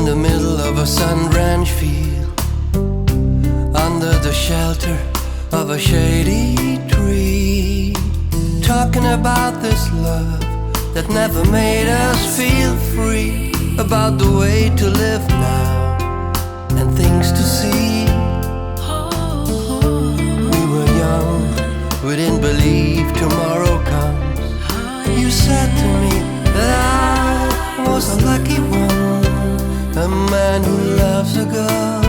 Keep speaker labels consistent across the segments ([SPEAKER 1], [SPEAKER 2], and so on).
[SPEAKER 1] in the middle of a sun-drenched field, under the shelter of a shady tree, talking about this love that never made us feel free, about the way to live now and things to see. We were young, we didn't believe tomorrow comes. You said to me that I was a lucky one, a man who loves a girl,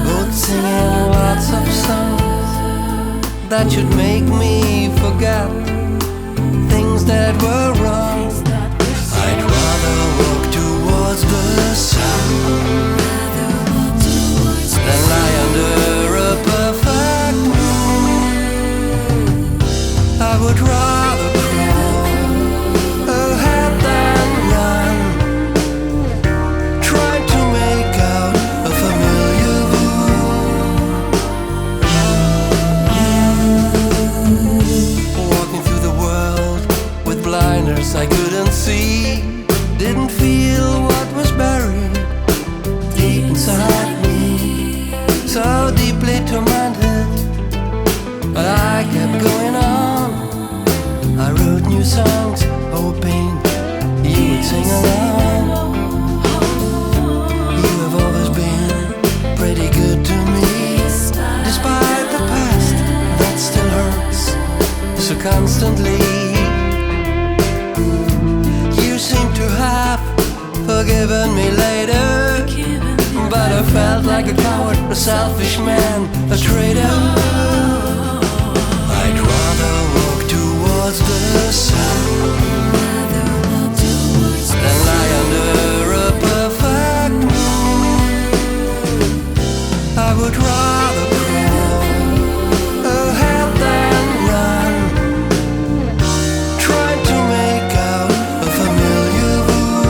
[SPEAKER 1] both singing lots of songs that should make me forget things that were wrong. I'd rather walk towards the sun than lie under a perfect moon. I would rather crawl ahead than run, trying to make out a familiar view. Walking through the world with blinders I couldn't see, didn't feel what was buried deep inside me, so deeply tormented, but I kept going on. I wrote new songs, hoping you would sing along. You have always been pretty good to me, despite the past that still hurts so constantly. You seem to have forgiven me later, but I felt like a coward, a selfish man, a traitor. I'd rather walk towards the sun than lie under a perfect moon. I would rather crawl ahead than run, trying to make out a familiar wound.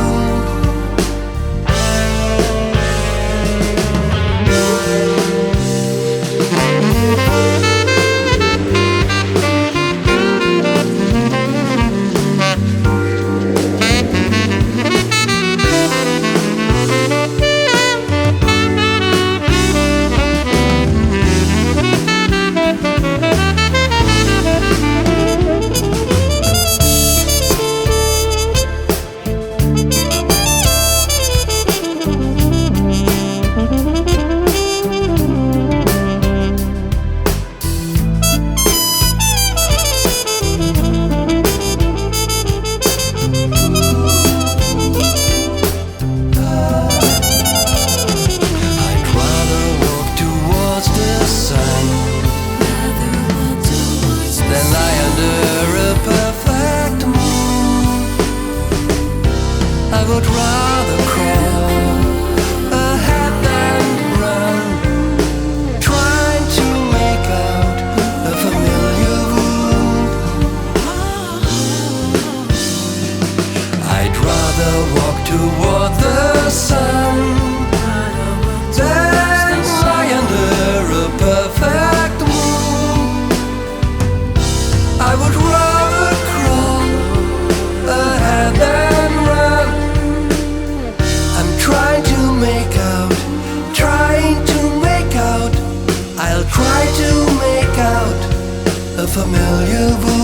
[SPEAKER 1] Try to make out a familiar voice.